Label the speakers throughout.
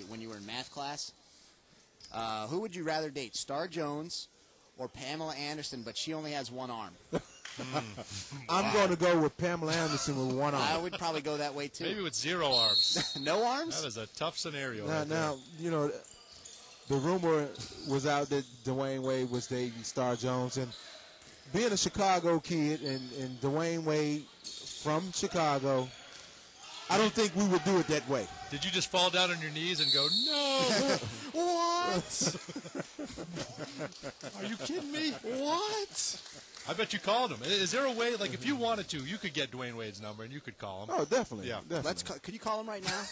Speaker 1: when you were in math class. Who would you rather date, Star Jones or Pamela Anderson, but she only has one arm?
Speaker 2: I'm going to go with Pamela Anderson with one arm.
Speaker 1: I would probably go that way, too.
Speaker 3: Maybe with 0 arms.
Speaker 1: No arms?
Speaker 3: That is a tough scenario.
Speaker 2: Now, you know, the rumor was out that Dwayne Wade was dating Star Jones. And being a Chicago kid and Dwayne Wade from Chicago, I don't think we would do it that way.
Speaker 3: Did you just fall down on your knees and go, no?
Speaker 1: What?
Speaker 3: Are you kidding me?
Speaker 1: What?
Speaker 3: I bet you called him. Is there a way, like, if you wanted to, you could get Dwayne Wade's number and you could call him?
Speaker 2: Oh, definitely.
Speaker 3: Yeah.
Speaker 2: Definitely.
Speaker 1: Could you call him right now?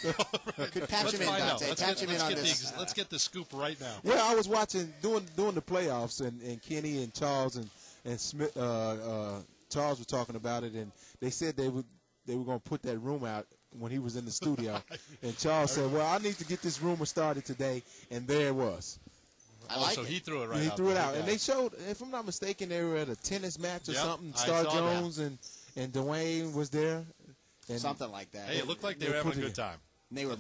Speaker 1: Could patch
Speaker 3: Let's
Speaker 1: him in,
Speaker 3: find out.
Speaker 1: Dante. Patch him in on this.
Speaker 3: Let's get the scoop right now.
Speaker 2: Yeah, I was watching doing the playoffs, and Kenny and Charles and Smith, Charles were talking about it, and they said they were going to put that room out when he was in the studio. And Charles said, well, I need to get this rumor started today, and there it was.
Speaker 3: So he threw it right out.
Speaker 2: He threw it out. And they showed, if I'm not mistaken, they were at a tennis match or something. Star Jones and Dwayne was there. And
Speaker 1: something like that.
Speaker 3: Hey, it looked like they were having a good time.
Speaker 1: And they were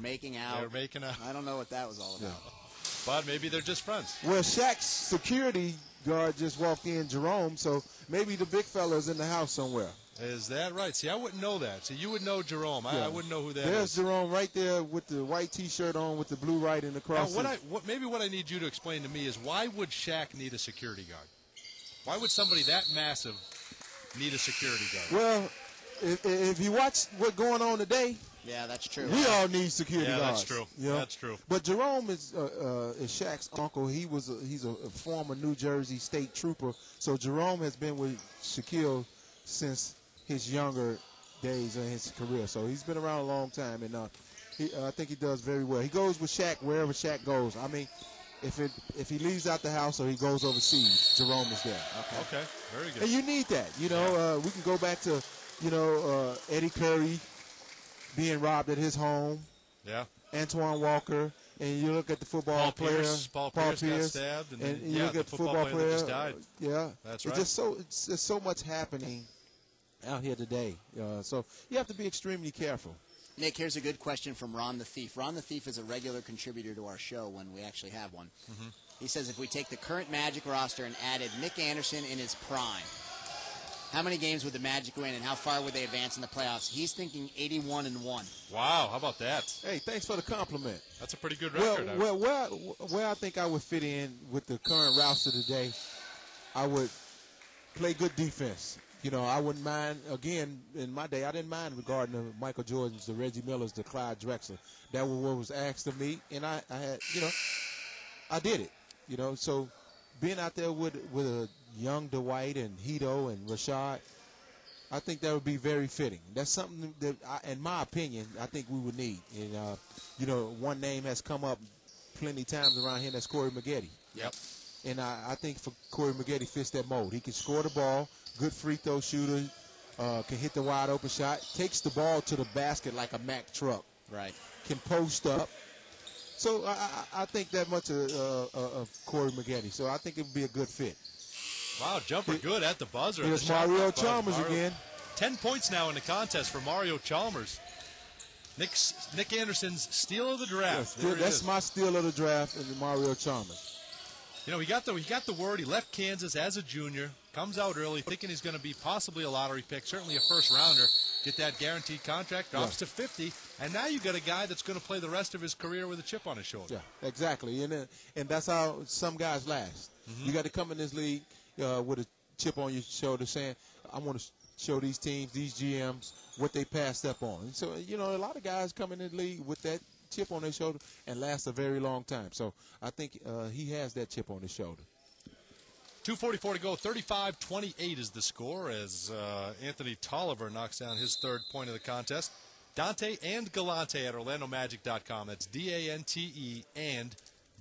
Speaker 1: making out.
Speaker 3: They were making out.
Speaker 1: I don't know what that was all about.
Speaker 3: But maybe they're just friends.
Speaker 2: Well, Shaq's security guard just walked in, Jerome, so maybe the big fella's in the house somewhere.
Speaker 3: Is that right? See, I wouldn't know that. See, you would know Jerome. I wouldn't know who that is.
Speaker 2: There's Jerome right there with the white T-shirt on with the blue writing across.
Speaker 3: Now, maybe what I need you to explain to me is why would Shaq need a security guard? Why would somebody that massive need a security guard?
Speaker 2: Well, if you watch what's going on today,
Speaker 1: yeah, that's true.
Speaker 2: We all need security guards.
Speaker 3: That's true.
Speaker 2: You know?
Speaker 3: That's true.
Speaker 2: But Jerome is Shaq's uncle. He's a former New Jersey state trooper. So Jerome has been with Shaquille since his younger days in his career. So he's been around a long time, and I think he does very well. He goes with Shaq wherever Shaq goes. I mean, if he leaves out the house or he goes overseas, Jerome is there.
Speaker 3: Okay. Very good.
Speaker 2: And you need that. You know, we can go back to, Eddie Curry being robbed at his home.
Speaker 3: Yeah.
Speaker 2: Antoine Walker. And you look at the football player.
Speaker 3: Paul Pierce got stabbed.
Speaker 2: And you look at the football player.
Speaker 3: That just died.
Speaker 2: Yeah.
Speaker 3: That's right.
Speaker 2: It's just so much happening out here today. So you have to be extremely careful.
Speaker 1: Nick, here's a good question from Ron the Thief. Ron the Thief is a regular contributor to our show when we actually have one. Mm-hmm. He says, if we take the current Magic roster and added Nick Anderson in his prime, how many games would the Magic win and how far would they advance in the playoffs? He's thinking 81-1.
Speaker 3: Wow, how about that?
Speaker 2: Hey, thanks for the compliment.
Speaker 3: That's a pretty good record.
Speaker 2: Well, where I think I would fit in with the current roster today, I would play good defense. You know, I wouldn't mind, again, in my day, I didn't mind regarding the Michael Jordans, the Reggie Millers, the Clyde Drexler. That was what was asked of me, and I had, I did it. So being out there with a young Dwight and Hito and Rashad, I think that would be very fitting. That's something that, in my opinion, I think we would need. And, one name has come up plenty times around here, and that's Corey Maggette.
Speaker 3: Yep.
Speaker 2: And I think for Corey Maggette fits that mold. He can score the ball, good free throw shooter, can hit the wide open shot, takes the ball to the basket like a Mack truck.
Speaker 1: Right.
Speaker 2: Can post up. So I think that much of Corey Maggette. So I think it would be a good fit.
Speaker 3: Wow, jumper good at the buzzer.
Speaker 2: Here's Mario Chalmers again.
Speaker 3: 10 points now in the contest for Mario Chalmers. Nick Anderson's steal of the draft.
Speaker 2: Yeah, that's my steal of the draft, and Mario Chalmers.
Speaker 3: He got the word. He left Kansas as a junior, comes out early, thinking he's going to be possibly a lottery pick, certainly a first-rounder, get that guaranteed contract, drops to 50, and now you got a guy that's going to play the rest of his career with a chip on his shoulder.
Speaker 2: Yeah, exactly, and that's how some guys last. Mm-hmm. You got to come in this league with a chip on your shoulder saying, I want to show these teams, these GMs, what they passed up on. And so, a lot of guys come in the league with that chip on their shoulder and last a very long time. So I think he has that chip on his shoulder.
Speaker 3: 2:44 to go. 35-28 is the score as Anthony Tolliver knocks down his third point of the contest. Dante and Galante at OrlandoMagic.com. That's DANTE and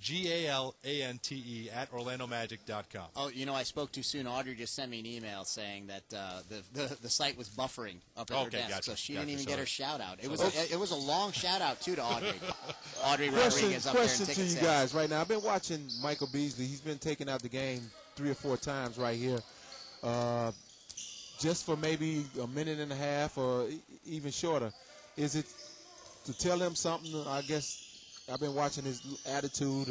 Speaker 3: GALANTE at OrlandoMagic.com.
Speaker 1: Oh, I spoke too soon. Audrey just sent me an email saying that the site was buffering up at her desk,
Speaker 3: gotcha.
Speaker 1: so she didn't even get her shout out. It was a long shout out too to Audrey. Audrey Rodriguez up there in
Speaker 2: Question
Speaker 1: ticket
Speaker 2: to you
Speaker 1: sales.
Speaker 2: guys right now. I've been watching Michael Beasley. He's been taking out the game 3 or 4 times right here, just for maybe a minute and a half or even shorter. Is it to tell him something? I guess I've been watching his attitude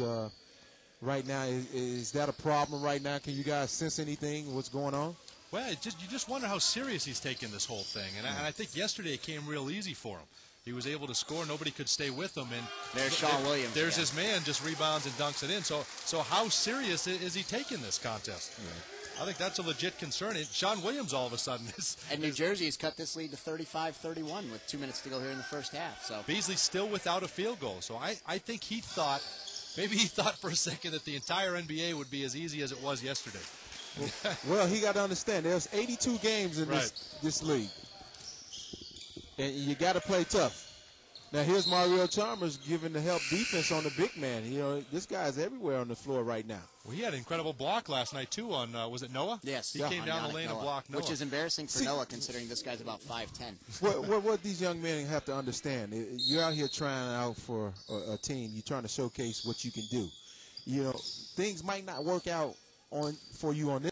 Speaker 2: right now. Is that a problem right now? Can you guys sense anything? What's going on?
Speaker 3: Well, you just wonder how serious he's taking this whole thing. And I think yesterday it came real easy for him. He was able to score. Nobody could stay with him. And
Speaker 1: there's Sean Williams.
Speaker 3: There's his man, just rebounds and dunks it in. So how serious is he taking this contest? Yeah. I think that's a legit concern. And Sean Williams all of a sudden is.
Speaker 1: And New Jersey has cut this lead to 35-31 with 2 minutes to go here in the first half. So
Speaker 3: Beasley still without a field goal. So I think he thought for a second that the entire NBA would be as easy as it was yesterday.
Speaker 2: Well, he got to understand there's 82 games in this league, and you got to play tough. Now here's Mario Chalmers giving the help defense on the big man. You know, this guy's everywhere on the floor right now.
Speaker 3: Well, he had an incredible block last night too on was it Noah?
Speaker 1: Yes,
Speaker 3: he came down the lane and blocked Noah,
Speaker 1: which is embarrassing for Noah considering this guy's about 5'10".
Speaker 2: What these young men have to understand, you're out here trying out for a team. You're trying to showcase what you can do. You know, things might not work out for you on this